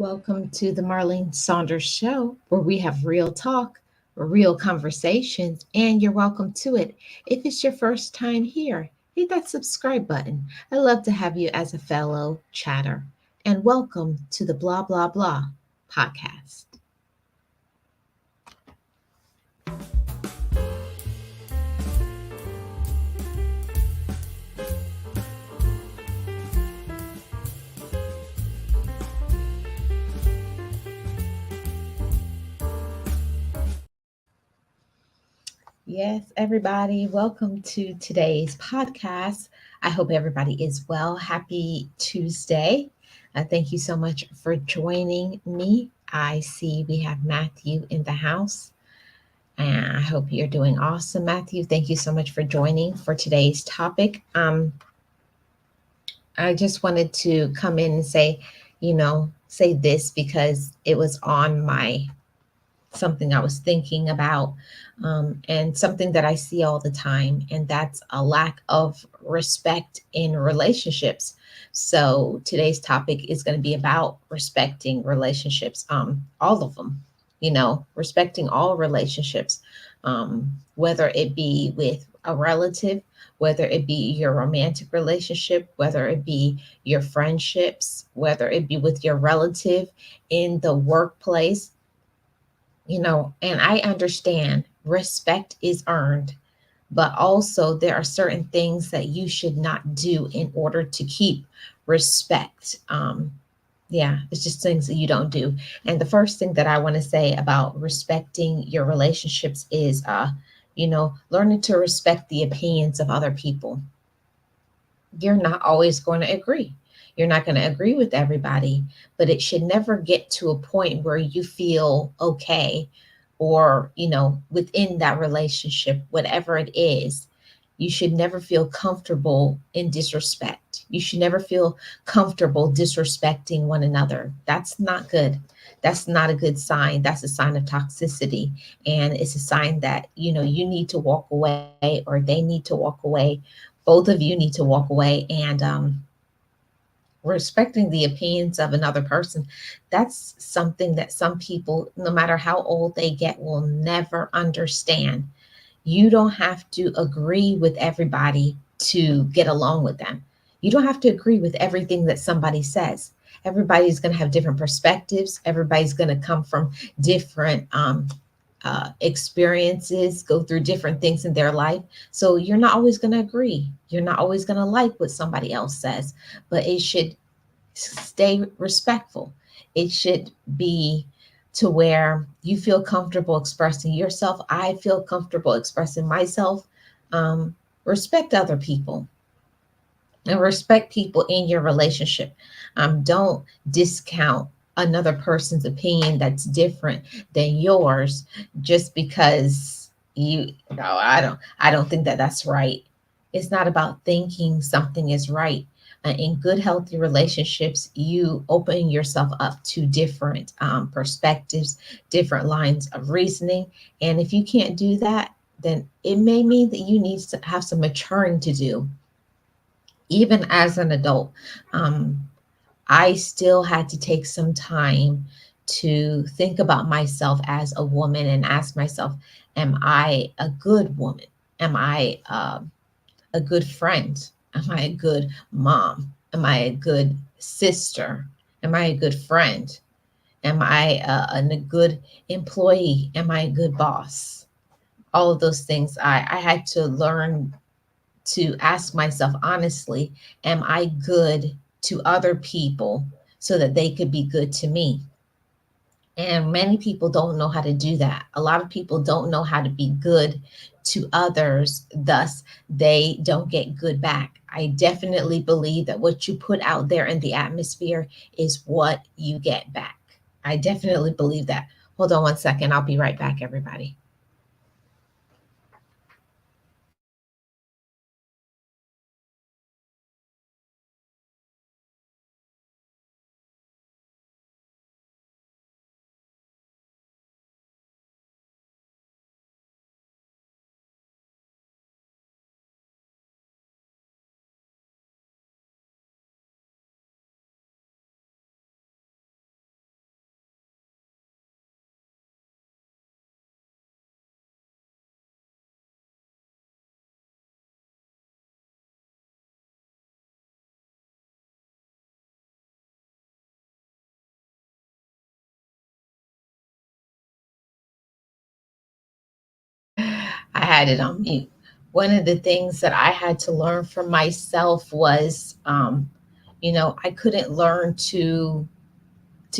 Welcome to the Marlene Saunders Show, where we have real talk, real conversations, and you're welcome to it. If it's your first time here, hit that subscribe button. I love to have you as a fellow chatter. And welcome to the Blah Blah Blah podcast. Yes, everybody, welcome to today's podcast. I hope everybody is well. Happy Tuesday. Thank you so much for joining me. I see we have Matthew in the house, and I hope you're doing awesome, Matthew. Thank you so much for joining for today's topic. I just wanted to come in and say this because it was on my something I was thinking about, and something that I see all the time, and that's a lack of respect in relationships. So today's topic is going to be about respecting relationships, all of them, respecting all relationships, whether it be with a relative, whether it be your romantic relationship, whether it be your friendships, whether it be with your relative in the workplace, and I understand respect is earned, but also there are certain things that you should not do in order to keep respect. Yeah, it's just things that you don't do. And the first thing that I want to say about respecting your relationships is, learning to respect the opinions of other people. You're not always going to agree. You're not going to agree with everybody, but it should never get to a point where you feel okay, or, within that relationship, whatever it is, you should never feel comfortable in disrespect. You should never feel comfortable disrespecting one another. That's not good. That's not a good sign. That's a sign of toxicity. And it's a sign that, you need to walk away, or they need to walk away. Both of you need to walk away. And respecting the opinions of another person, that's something that some people, no matter how old they get, will never understand. You don't have to agree with everybody to get along with them. You don't have to agree with everything that somebody says. Everybody's going to have different perspectives. Everybody's going to come from different experiences, go through different things in their life. So you're not always going to agree. You're not always going to like what somebody else says, but it should stay respectful. It should be to where you feel comfortable expressing yourself. I feel comfortable expressing myself. Respect other people and respect people in your relationship. Don't discount another person's opinion that's different than yours just because you no I don't think that that's right. It's not about thinking something is right. In good healthy relationships, you open yourself up to different perspectives, different lines of reasoning, and if you can't do that, then it may mean that you need to have some maturing to do. Even as an adult, um, I still had to take some time to think about myself as a woman and ask myself, am I a good woman? Am I a good friend? Am I a good mom? Am I a good sister? Am I a good friend? Am I a good employee? Am I a good boss? All of those things I had to learn to ask myself honestly, am I good to other people so that they could be good to me? And many people don't know how to do that. A lot of people don't know how to be good to others, thus, they don't get good back. I definitely believe that what you put out there in the atmosphere is what you get back. I definitely believe that. Hold on one second. I'll be right back, everybody. I had it on mute. One of the things that I had to learn for myself was, I couldn't learn to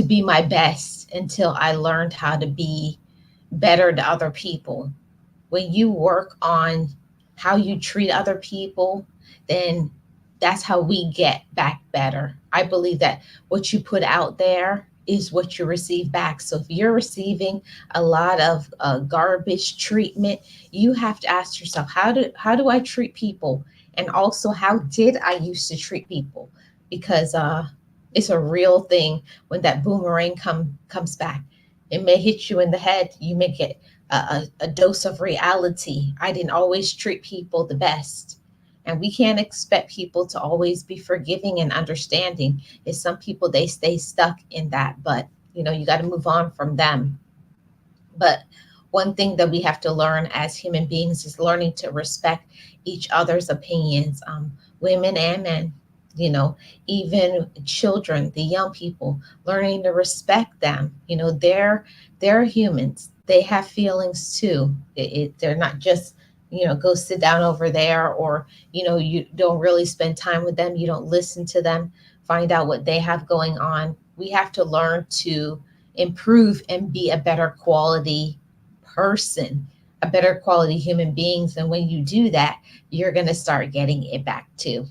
be my best until I learned how to be better to other people. When you work on how you treat other people, then that's how we get back better. I believe that what you put out there is what you receive back. So if you're receiving a lot of garbage treatment, you have to ask yourself, how do I treat people, and also how did I used to treat people? Because it's a real thing. When that boomerang comes back, it may hit you in the head. You may get a dose of reality. I didn't always treat people the best. And we can't expect people to always be forgiving and understanding. It's some people, they stay stuck in that, but you got to move on from them. But one thing that we have to learn as human beings is learning to respect each other's opinions, women and men, you know, even children, the young people, learning to respect them. They're humans. They have feelings too. They're not just, go sit down over there, or, you don't really spend time with them. You don't listen to them, find out what they have going on. We have to learn to improve and be a better quality person, a better quality human beings. And when you do that, you're going to start getting it back too.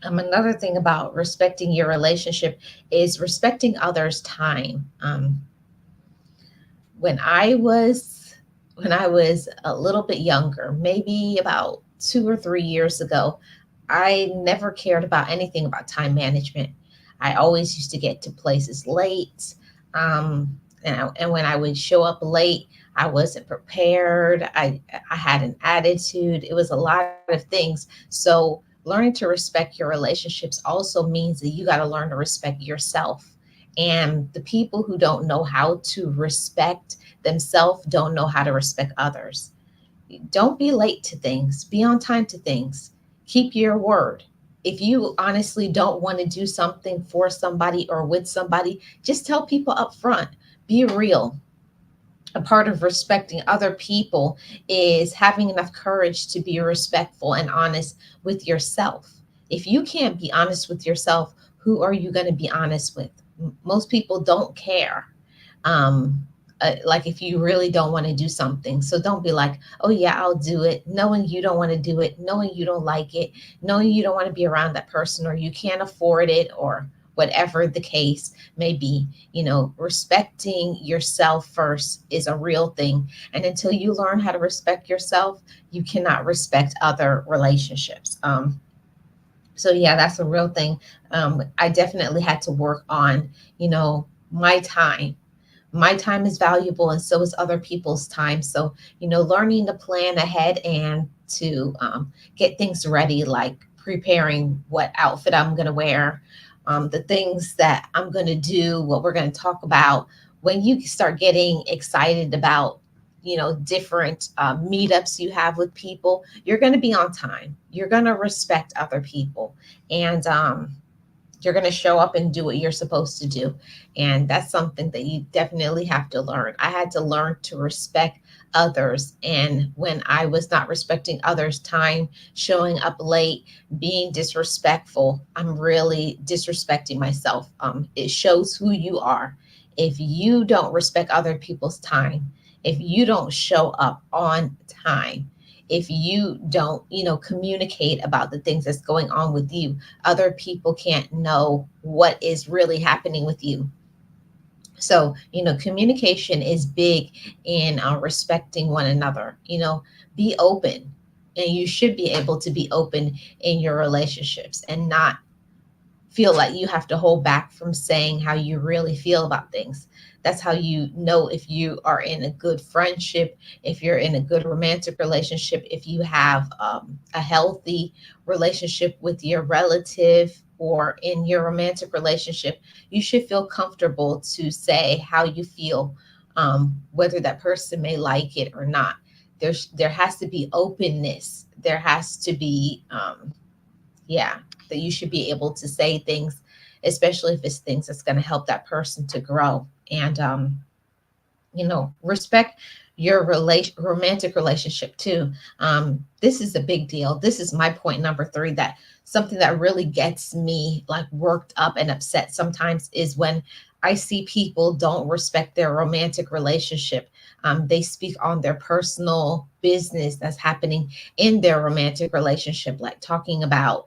Another thing about respecting your relationship is respecting others' time. When I was when I was a little bit younger, maybe about 2 or 3 years ago, I never cared about anything about time management. I always used to get to places late. And when I would show up late, I wasn't prepared. I had an attitude. It was a lot of things. So learning to respect your relationships also means that you got to learn to respect yourself. And the people who don't know how to respect themselves don't know how to respect others. Don't be late to things, be on time to things, keep your word. If you honestly don't want to do something for somebody or with somebody, just tell people up front. Be real. A part of respecting other people is having enough courage to be respectful and honest with yourself. If you can't be honest with yourself, who are you going to be honest with? Most people don't care. Um, like if you really don't want to do something. So don't be like, oh, yeah, I'll do it, knowing you don't want to do it, knowing you don't like it, knowing you don't want to be around that person, or you can't afford it, or whatever the case may be. Respecting yourself first is a real thing. And until you learn how to respect yourself, you cannot respect other relationships. So yeah, that's a real thing. I definitely had to work on, my time. My time is valuable, and so is other people's time. So, learning to plan ahead and to get things ready, like preparing what outfit I'm going to wear, the things that I'm going to do, what we're going to talk about. When you start getting excited about, different meetups you have with people, you're going to be on time. You're going to respect other people. And you're going to show up and do what you're supposed to do. And that's something that you definitely have to learn. I had to learn to respect others. And when I was not respecting others' time, showing up late, being disrespectful, I'm really disrespecting myself. It shows who you are. If you don't respect other people's time, if you don't show up on time, if you don't, communicate about the things that's going on with you, other people can't know what is really happening with you. So, communication is big in respecting one another. Be open, and you should be able to be open in your relationships and not feel like you have to hold back from saying how you really feel about things. That's how you know if you are in a good friendship, if you're in a good romantic relationship, if you have a healthy relationship with your relative, or in your romantic relationship, you should feel comfortable to say how you feel, whether that person may like it or not. There has to be openness. There has to be yeah, that you should be able to say things, especially if it's things that's going to help that person to grow. And respect your romantic relationship too. This is a big deal. This is my point number three, that something that really gets me like worked up and upset sometimes is when I see people don't respect their romantic relationship. They speak on their personal business that's happening in their romantic relationship, like talking about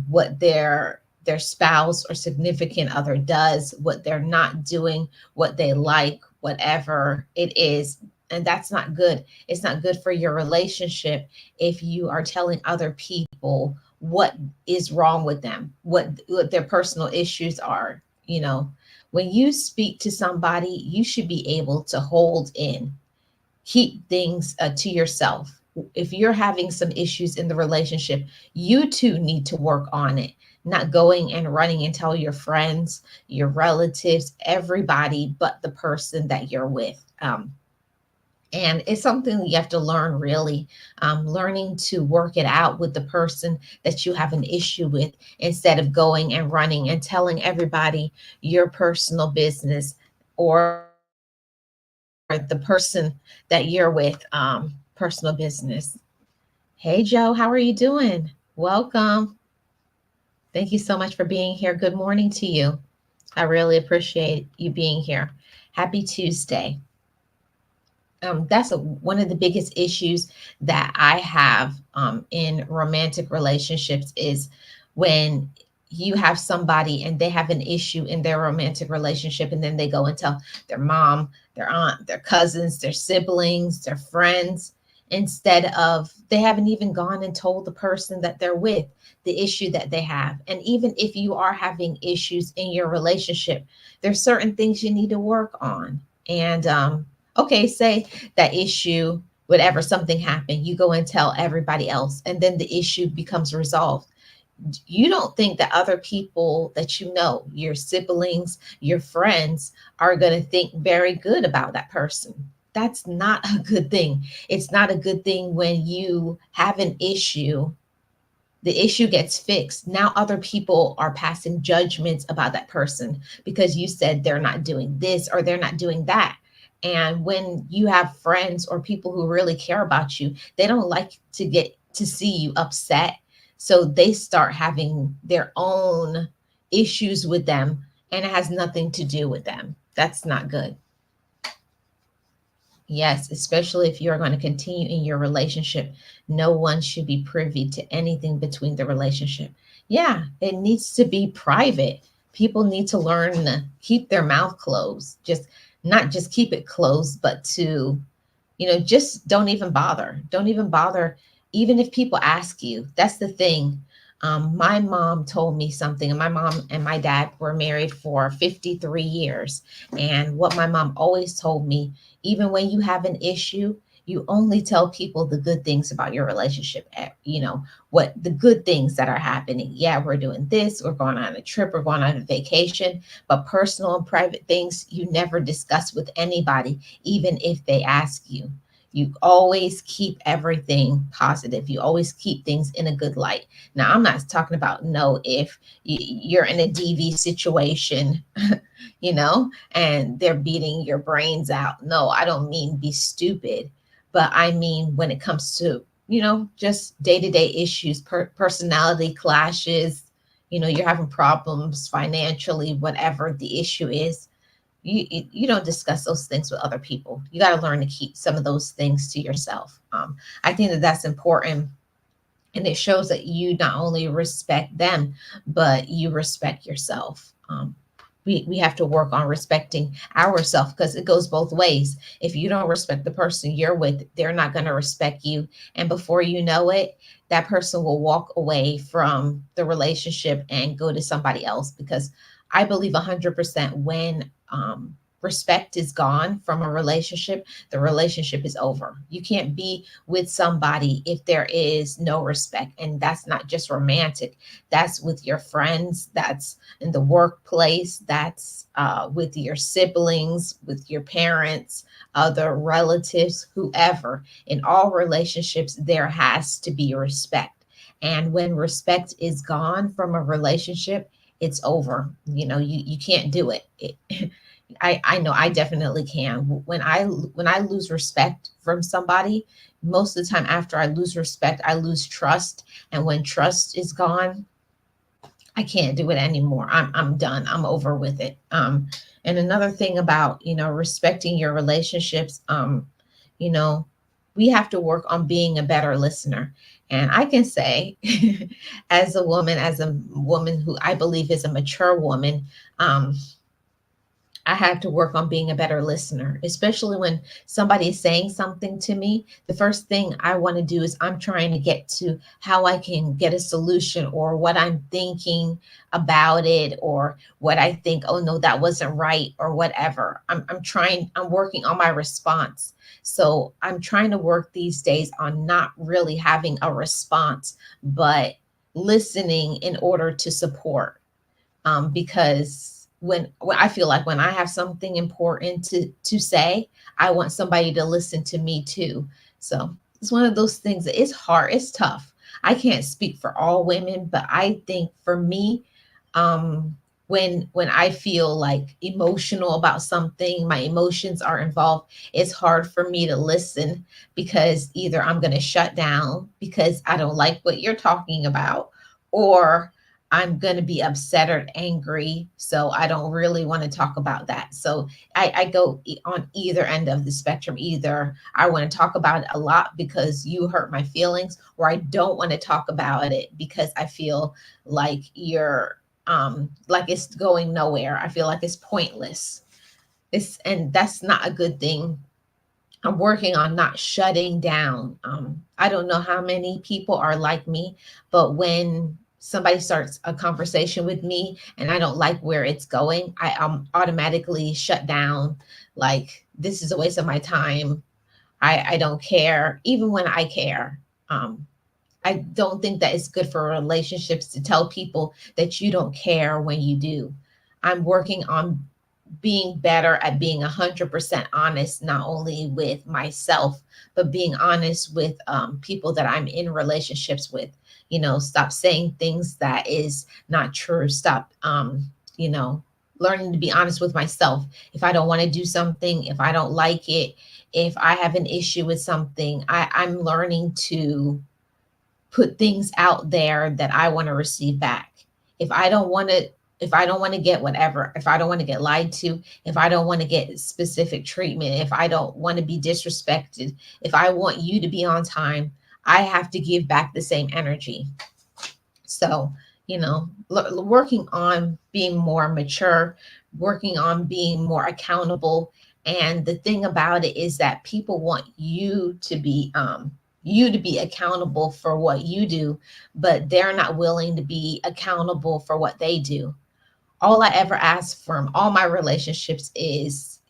what their spouse or significant other does, what they're not doing, what they like, whatever it is. And that's not good. It's not good for your relationship if you are telling other people what is wrong with them, what their personal issues are. You know, when you speak to somebody, you should be able to hold in, keep things to yourself. If you're having some issues in the relationship, you too need to work on it, not going and running and tell your friends, your relatives, everybody but the person that you're with. And it's something you have to learn, really, learning to work it out with the person that you have an issue with, instead of going and running and telling everybody your personal business, or the person that you're with personal business. Hey Joe, how are you doing? Welcome. Thank you so much for being here. Good morning to you. I really appreciate you being here. Happy Tuesday. That's one of the biggest issues that I have in romantic relationships, is when you have somebody and they have an issue in their romantic relationship, and then they go and tell their mom, their aunt, their cousins, their siblings, their friends, instead of, they haven't even gone and told the person that they're with the issue that they have. And even if you are having issues in your relationship, there's certain things you need to work on. And okay, say that issue, whatever, something happened, you go and tell everybody else, and then the issue becomes resolved. You don't think that other people that you know, your siblings, your friends, are going to think very good about that person. That's not a good thing. It's not a good thing when you have an issue, the issue gets fixed. Now other people are passing judgments about that person because you said they're not doing this or they're not doing that. And when you have friends or people who really care about you, they don't like to get to see you upset. So they start having their own issues with them, and it has nothing to do with them. That's not good. Yes, especially if you're going to continue in your relationship, no one should be privy to anything between the relationship. Yeah, it needs to be private. People need to learn to keep their mouth closed. Just not just keep it closed, but to, just don't even bother. Don't even bother, even if people ask you. That's the thing. My mom told me something, and my mom and my dad were married for 53 years. And what my mom always told me, even when you have an issue, you only tell people the good things about your relationship. What the good things that are happening. Yeah, we're doing this, we're going on a trip, we're going on a vacation, but personal and private things you never discuss with anybody, even if they ask you. You always keep everything positive. You always keep things in a good light. Now, I'm not talking about, no, if you're in a DV situation, and they're beating your brains out. No, I don't mean be stupid, but I mean when it comes to, just day to day issues, personality clashes, you're having problems financially, whatever the issue is. You don't discuss those things with other people. You got to learn to keep some of those things to yourself. I think that that's important, and it shows that you not only respect them, but you respect yourself. We have to work on respecting ourselves, because it goes both ways. If you don't respect the person you're with, they're not going to respect you. And before you know it, that person will walk away from the relationship and go to somebody else. Because I believe 100% when respect is gone from a relationship, the relationship is over. You can't be with somebody if there is no respect. And that's not just romantic, that's with your friends, that's in the workplace, that's with your siblings, with your parents, other relatives, whoever. In all relationships, there has to be respect. And when respect is gone from a relationship, it's over. You can't do it. I know I definitely can. When I lose respect from somebody, most of the time after I lose respect, I lose trust. And when trust is gone, I can't do it anymore. I'm done. I'm over with it. And another thing about, respecting your relationships, you know, we have to work on being a better listener. And I can say, as a woman who I believe is a mature woman, um, I have to work on being a better listener, especially when somebody is saying something to me. The first thing I want to do is I'm trying to get to how I can get a solution, or what I'm thinking about it, or what I think, oh no, that wasn't right, or whatever. I'm working on my response. So I'm trying to work these days on not really having a response, but listening in order to support, because when I feel like when I have something important to say, I want somebody to listen to me too. So it's one of those things that it's hard, it's tough. I can't speak for all women, but I think for me, when I feel like emotional about something, my emotions are involved, it's hard for me to listen, because either I'm going to shut down because I don't like what you're talking about, or I'm going to be upset or angry. So I don't really want to talk about that. So I go on either end of the spectrum. Either I want to talk about it a lot because you hurt my feelings, or I don't want to talk about it because I feel like like it's going nowhere. I feel like it's pointless. And that's not a good thing. I'm working on not shutting down. I don't know how many people are like me, but when somebody starts a conversation with me and I don't like where it's going, automatically shut down. Like, this is a waste of my time. I don't care, even when I care. I don't think that it's good for relationships to tell people that you don't care when you do. I'm working on being better at being 100% honest, not only with myself, but being honest with people that I'm in relationships with. Stop saying things that is not true. Stop, you know, learning to be honest with myself. If I don't want to do something, if I don't like it, if I have an issue with something, I'm learning to put things out there that I want to receive back. If I don't want to, if I don't want to get whatever, if I don't want to get lied to, if I don't want to get specific treatment, if I don't want to be disrespected, if I want you to be on time, I have to give back the same energy. So, working on being more mature, working on being more accountable. And the thing about it is that people want you to be accountable for what you do, but they're not willing to be accountable for what they do. All I ever ask from all my relationships is,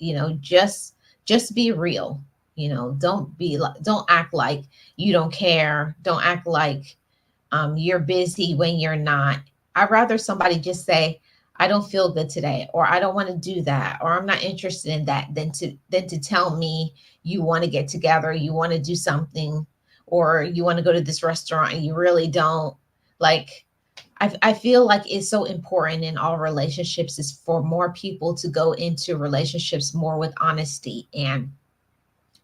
just be real. Don't act like you don't care. Don't act like you're busy when you're not. I'd rather somebody just say, I don't feel good today, or I don't want to do that, or I'm not interested in that, than to tell me you want to get together, you want to do something, or you want to go to this restaurant and you really don't. Like, I feel like it's so important in all relationships is for more people to go into relationships more with honesty. And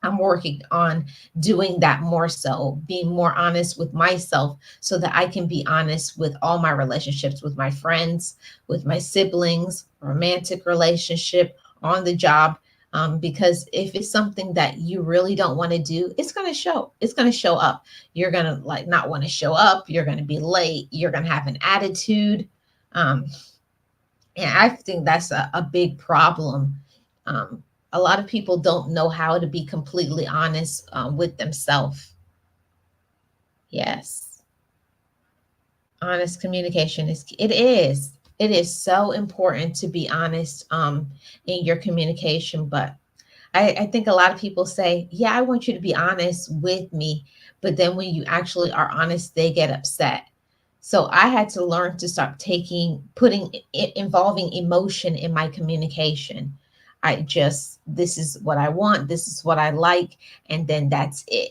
I'm working on doing that more, so being more honest with myself so that I can be honest with all my relationships, with my friends, with my siblings, romantic relationship, on the job. Because if it's something that you really don't want to do, it's going to show. It's going to show up. You're going to like not want to show up. You're going to be late. You're going to have an attitude. Um, and I think that's a big problem. A lot of people don't know how to be completely honest with themselves. Yes, honest communication it is so important to be honest in your communication. But I think a lot of people say, yeah, I want you to be honest with me, but then when you actually are honest, they get upset. So I had to learn to stop involving emotion in my communication. This is what I want, this is what I like, and then that's it.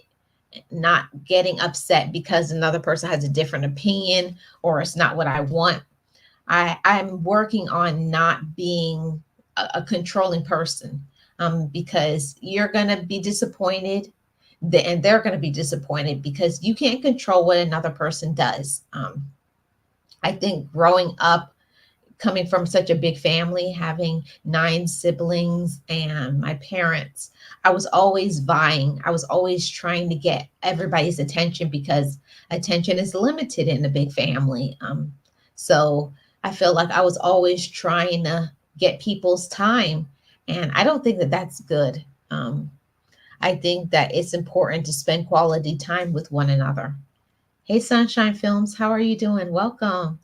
Not getting upset because another person has a different opinion or it's not what I want. I'm working on not being a controlling person, because you're going to be disappointed, and they're going to be disappointed because you can't control what another person does. I think growing up, coming from such a big family, having 9 siblings and my parents, I was always vying. I was always trying to get everybody's attention because attention is limited in a big family. So I feel like I was always trying to get people's time. And I don't think that that's good. I think that it's important to spend quality time with one another. Hey, Sunshine Films, how are you doing? Welcome.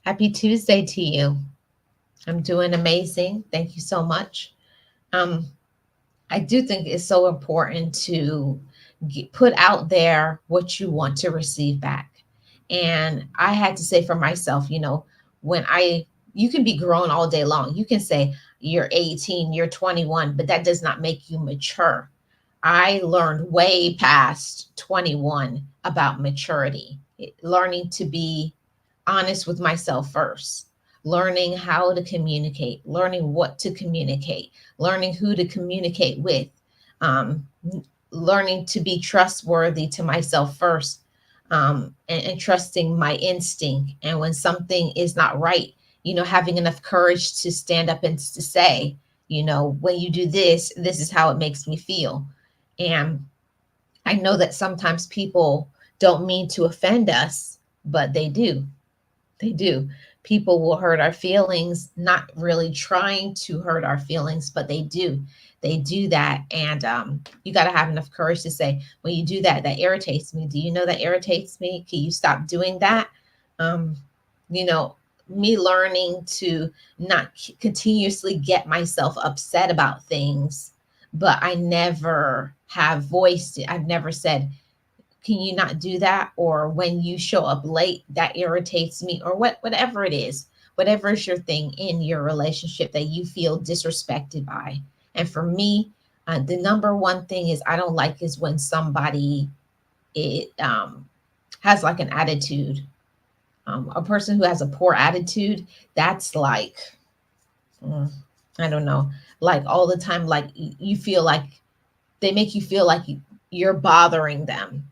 Happy Tuesday to you. I'm doing amazing. Thank you so much. Um, I do think it's so important to put out there what you want to receive back. And I had to say for myself, when you can be grown all day long. You can say you're 18, you're 21, but that does not make you mature. I learned way past 21 about maturity, learning to be honest with myself first, learning how to communicate, learning what to communicate, learning who to communicate with, um, learning to be trustworthy to myself first, and trusting my instinct. And when something is not right, having enough courage to stand up and to say, when you do this, this is how it makes me feel. And I know that sometimes people don't mean to offend us, but they do. They do. People will hurt our feelings, not really trying to hurt our feelings, but they do. They do that. And you got to have enough courage to say, when you do that, that irritates me. Do you know that irritates me? Can you stop doing that? Um, you know, me learning to not continuously get myself upset about things, but I never have voiced it. I've never said, can you not do that? Or when you show up late, that irritates me, or whatever it is, whatever is your thing in your relationship that you feel disrespected by. And for me, the number one thing is I don't like is when somebody has like an attitude. A person who has a poor attitude, that's like, mm, I don't know, like all the time, like you feel like they make you feel like you're bothering them.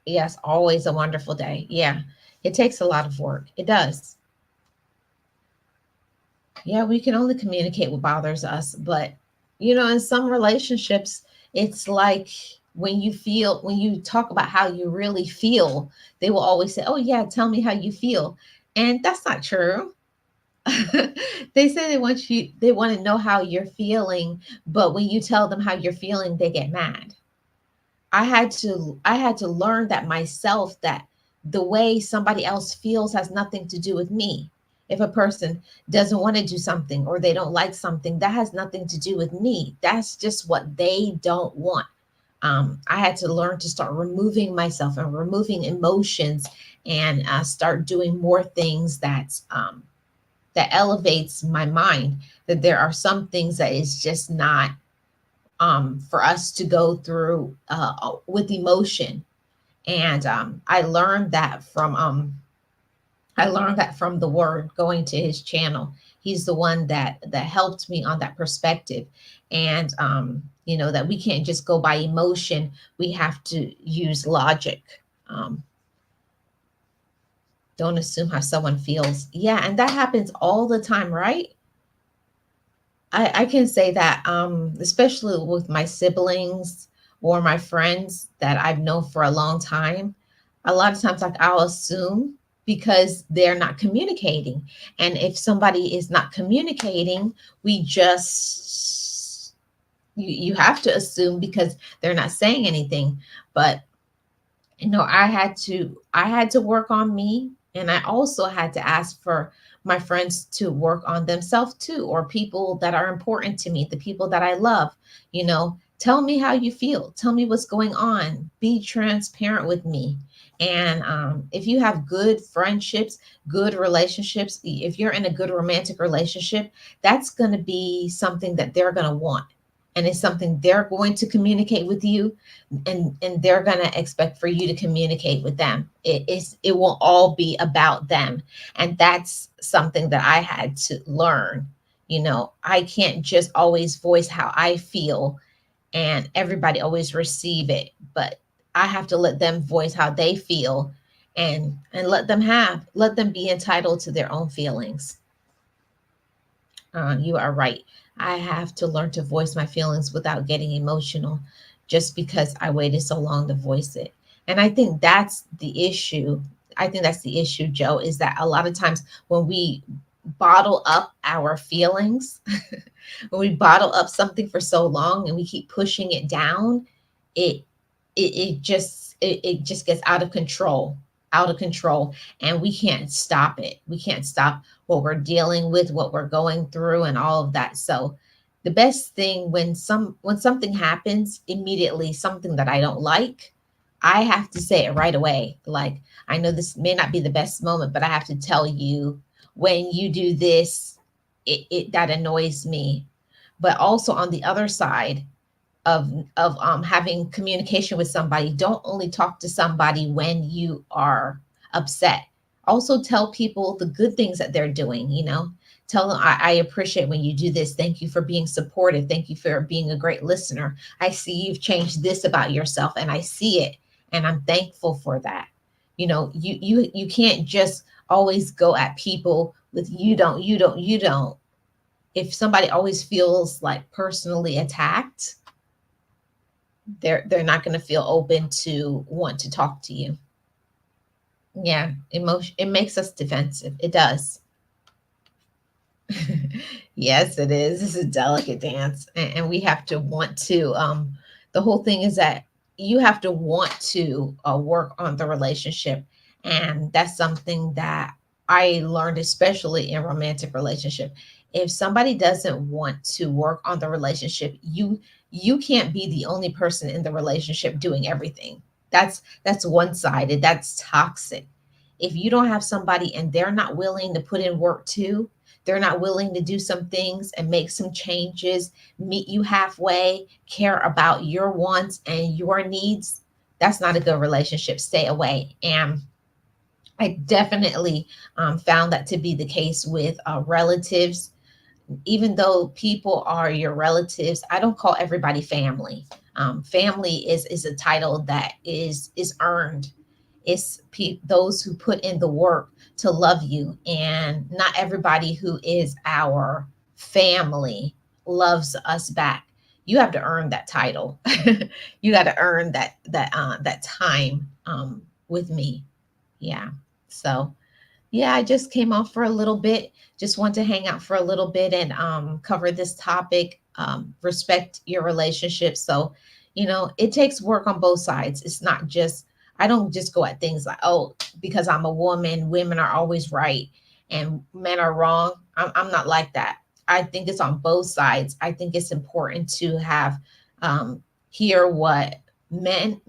Yes, always a wonderful day. Yeah, it takes a lot of work. It does. Yeah, we can only communicate what bothers us. But, in some relationships, it's like when you talk about how you really feel, they will always say, oh, yeah, tell me how you feel. And that's not true. They say they want to know how you're feeling. But when you tell them how you're feeling, they get mad. I had to learn that myself, that the way somebody else feels has nothing to do with me. If a person doesn't want to do something or they don't like something, that has nothing to do with me. That's just what they don't want. I had to learn to start removing myself and removing emotions, and start doing more things that elevates my mind. That there are some things that is just not, for us to go through with emotion. And I learned that from the Word, going to his channel. He's the one that helped me on that perspective. And that we can't just go by emotion. We have to use logic. Um, don't assume how someone feels. Yeah, and that happens all the time, right? I can say that, especially with my siblings or my friends that I've known for a long time, a lot of times, like, I'll assume because they're not communicating. And if somebody is not communicating, we just, you have to assume because they're not saying anything. But I had to work on me, and I also had to ask for my friends to work on themselves too, or people that are important to me, the people that I love. Tell me how you feel, tell me what's going on, be transparent with me. And if you have good friendships, good relationships, if you're in a good romantic relationship, that's going to be something that they're going to want. and it's something they're going to communicate with you, and they're going to expect for you to communicate with them. It will all be about them, and that's something that I had to learn. I can't just always voice how I feel and everybody always receive it, but I have to let them voice how they feel, and let them be entitled to their own feelings. You are right. I have to learn to voice my feelings without getting emotional just because I waited so long to voice it. And I think that's the issue. I think that's the issue, Joe, is that a lot of times when we bottle up our feelings, when we bottle up something for so long and we keep pushing it down, it it just gets out of control, and we can't stop it. We can't stop what we're dealing with, what we're going through, and all of that. So the best thing when something happens immediately, something that I don't like, I have to say it right away. Like, I know this may not be the best moment, but I have to tell you, when you do this, it that annoys me. But also on the other side of having communication with somebody, don't only talk to somebody when you are upset. Also tell people the good things that they're doing. Tell them, I appreciate when you do this. Thank you for being supportive. Thank you for being a great listener. I see you've changed this about yourself, and I see it, and I'm thankful for that. You can't just always go at people with you don't. If somebody always feels like personally attacked, they're not going to feel open to want to talk to you. Yeah, emotion, it makes us defensive. It does. Yes, it is. It's a delicate dance, and we have to want to. The whole thing is that you have to want to work on the relationship, and that's something that I learned, especially in romantic relationship. If somebody doesn't want to work on the relationship, you can't be the only person in the relationship doing everything. That's one-sided. That's toxic. If you don't have somebody and they're not willing to put in work too, they're not willing to do some things and make some changes, meet you halfway, care about your wants and your needs, that's not a good relationship. Stay away. And I definitely found that to be the case with relatives. Even though people are your relatives, I don't call everybody family. Family is a title that is earned. It's those who put in the work to love you, and not everybody who is our family loves us back. You have to earn that title. You got to earn that time with me. Yeah. So yeah, I just came off for a little bit. Just want to hang out for a little bit and cover this topic. Respect your relationship. So, it takes work on both sides. It's not just, I don't just go at things like, oh, because I'm a woman, women are always right and men are wrong. I'm not like that. I think it's on both sides. I think it's important to have hear what men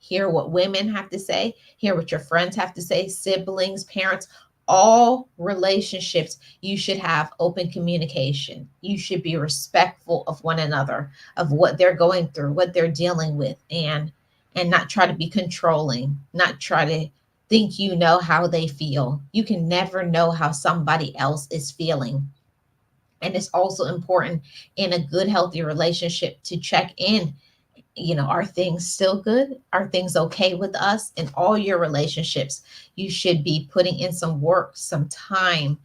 hear what women have to say, hear what your friends have to say, siblings, parents, all relationships. You should have open communication. You should be respectful of one another, of what they're going through, what they're dealing with, and not try to be controlling, not try to think you know how they feel. You can never know how somebody else is feeling. And it's also important in a good, healthy relationship to check in. Are things still good? Are things okay with us? In all your relationships, you should be putting in some work, some time,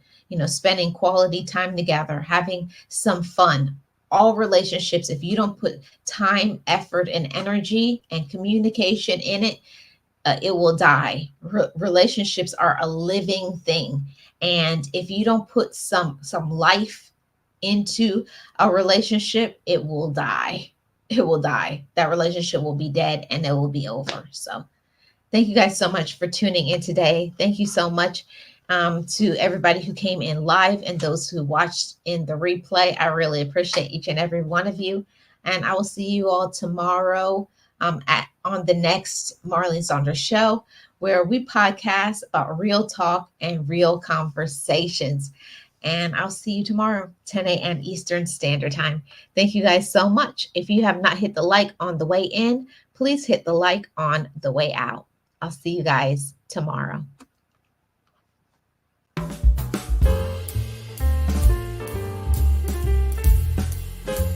spending quality time together, having some fun. All relationships, if you don't put time, effort, and energy and communication in it, it will die. Relationships are a living thing. And if you don't put some life into a relationship, it will die. It will die. That relationship will be dead and it will be over. So thank you guys so much for tuning in today. Thank you so much to everybody who came in live and those who watched in the replay. I really appreciate each and every one of you. And I will see you all tomorrow on the next Marlene Saunders show, where we podcast about real talk and real conversations. And I'll see you tomorrow, 10 a.m. Eastern Standard Time. Thank you guys so much. If you have not hit the like on the way in, please hit the like on the way out. I'll see you guys tomorrow.